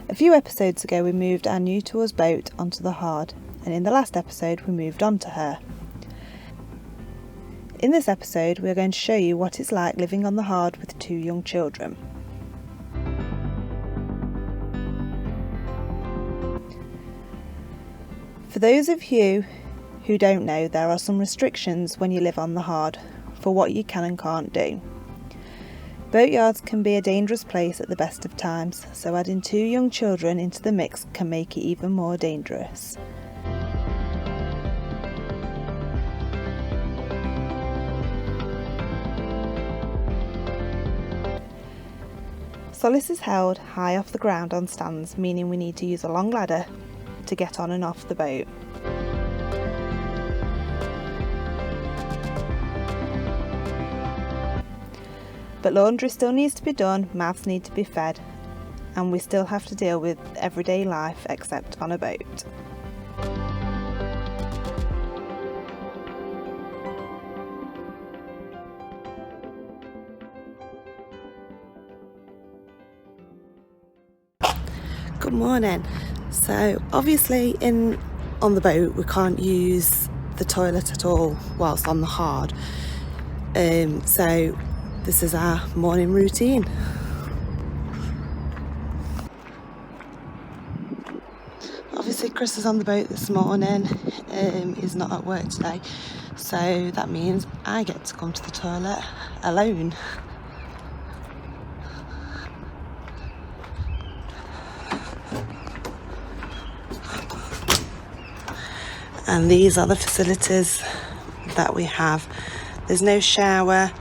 A few episodes ago we moved our new to us boat onto the Hard, and in the last episode we moved on to her. In this episode we are going to show you what it's like living on the Hard with 2 young children. For those of you who don't know, there are some restrictions when you live on the Hard for what you can and can't do. Boatyards can be a dangerous place at the best of times, so adding 2 young children into the mix can make it even more dangerous. Solace is held high off the ground on stands, meaning we need to use a long ladder to get on and off the boat. But laundry still needs to be done, mouths need to be fed, and we still have to deal with everyday life except on a boat. Good morning. So obviously on the boat we can't use the toilet at all whilst on the Hard. So this is our morning routine. Obviously Chris is on the boat this morning, he's not at work today, so that means I get to come to the toilet alone. And these are the facilities that we have. There's no shower.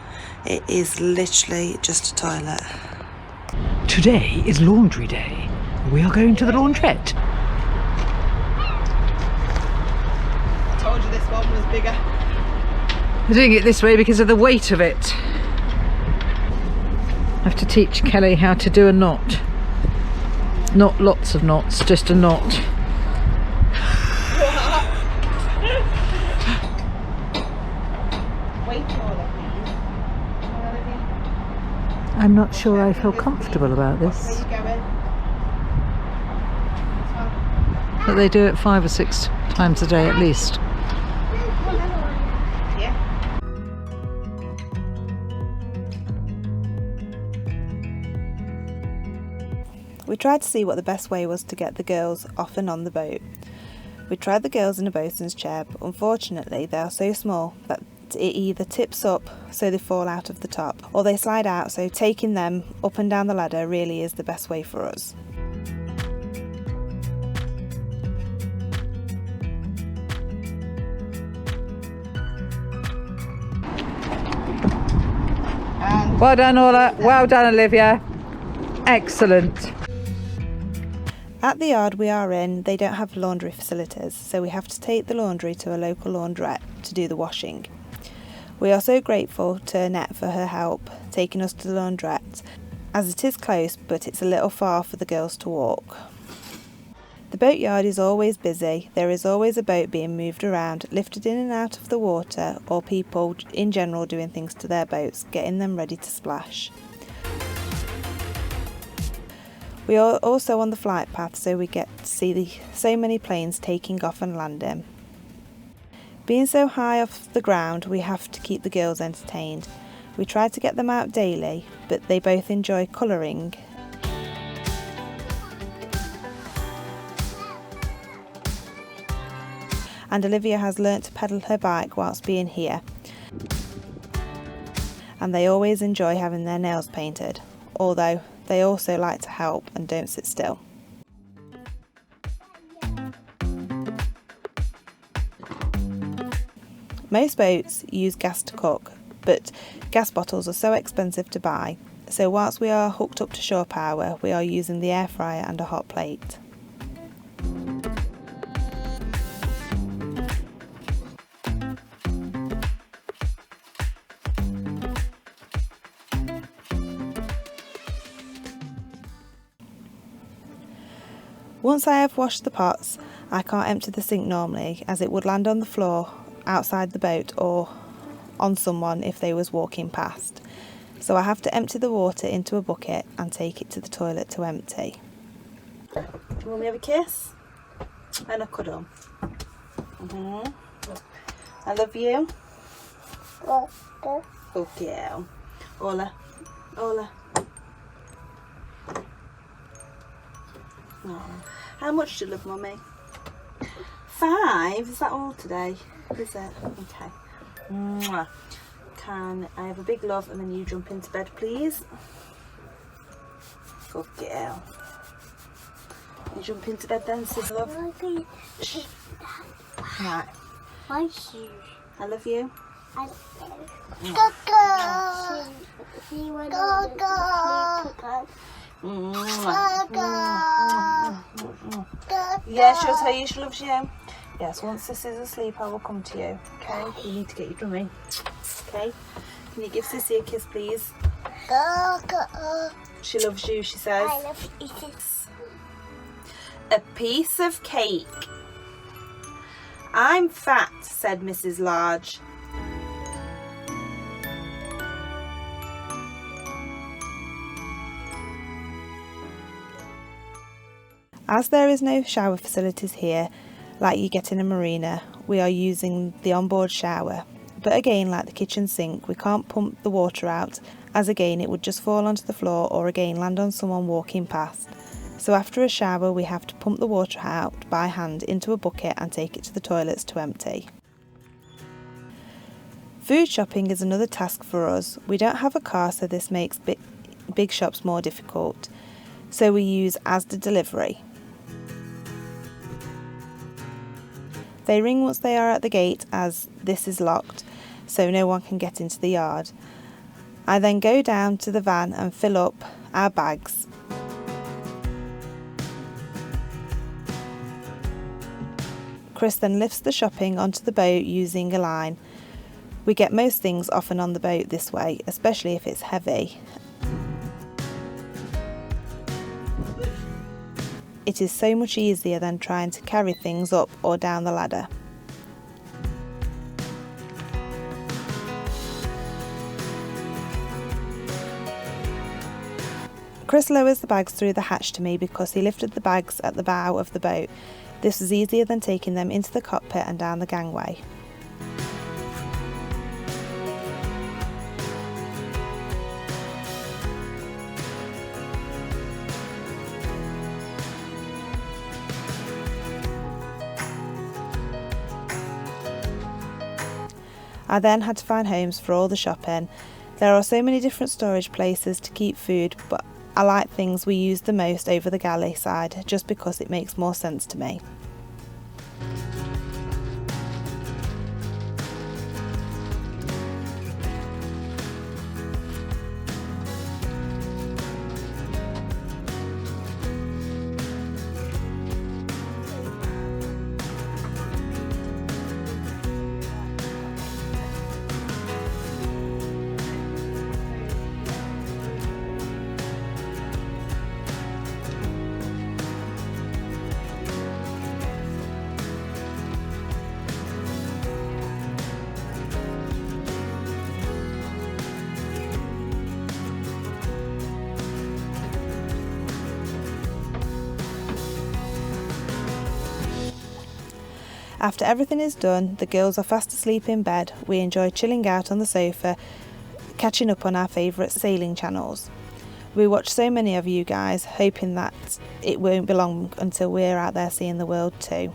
It is literally just a toilet. Today is laundry day. We are going to the laundrette. I told you this one was bigger. We're doing it this way because of the weight of it. I have to teach Kelly how to do a knot. Not lots of knots, just a knot. I'm not sure I feel comfortable about this. But they do it 5 or 6 times a day at least. We tried to see what the best way was to get the girls off and on the boat. We tried the girls in a boatswain's chair, but unfortunately they are so small that it either tips up so they fall out of the top, or they slide out, so taking them up and down the ladder really is the best way for us. Well done, Orla. Well done, Olivia. Excellent. At the yard we are in, they don't have laundry facilities, so we have to take the laundry to a local laundrette to do the washing. We are so grateful to Annette for her help taking us to the laundrette, as it is close but it's a little far for the girls to walk. The boatyard is always busy. There is always a boat being moved around, lifted in and out of the water, or people in general doing things to their boats, getting them ready to splash. We are also on the flight path, so we get to see so many planes taking off and landing. Being so high off the ground, we have to keep the girls entertained. We try to get them out daily, but they both enjoy colouring. And Olivia has learnt to pedal her bike whilst being here. And they always enjoy having their nails painted, although they also like to help and don't sit still. Most boats use gas to cook, but gas bottles are so expensive to buy, so whilst we are hooked up to shore power, we are using the air fryer and a hot plate. Once I have washed the pots, I can't empty the sink normally, as it would land on the floor outside the boat or on someone if they was walking past. So I have to empty the water into a bucket and take it to the toilet to empty. Want me have a kiss? And a cuddle. I love you. Okay. Ola. Ola. Oh. How much do you love Mummy? 5? Is that all today? Is it? Okay. Mwah. Can I have a big love and then you jump into bed, please? Good girl. You jump into bed then, sis love. Shh. Right. My shoes. I love you. I Yeah, she'll tell you she loves you. Yes, once this is asleep, I will come to you. Okay, you need to get your drumming. Okay, can you give Sissy a kiss, please? She loves you, she says. I love you. A piece of cake. I'm fat, said Mrs. Large. As there is no shower facilities here, like you get in a marina, we are using the onboard shower. But again, like the kitchen sink, we can't pump the water out, as again it would just fall onto the floor or again land on someone walking past. So after a shower we have to pump the water out by hand into a bucket and take it to the toilets to empty. Food shopping is another task for us. We don't have a car, so this makes big shops more difficult. So we use Asda delivery. They ring once they are at the gate, as this is locked, so no one can get into the yard. I then go down to the van and fill up our bags. Chris then lifts the shopping onto the boat using a line. We get most things off and on the boat this way, especially if it's heavy. It is so much easier than trying to carry things up or down the ladder. Chris lowers the bags through the hatch to me because he lifted the bags at the bow of the boat. This was easier than taking them into the cockpit and down the gangway. I then had to find homes for all the shopping. There are so many different storage places to keep food, but I like things we use the most over the galley side just because it makes more sense to me. After everything is done, the girls are fast asleep in bed. We enjoy chilling out on the sofa, catching up on our favourite sailing channels. We watch so many of you guys, hoping that it won't be long until we're out there seeing the world too.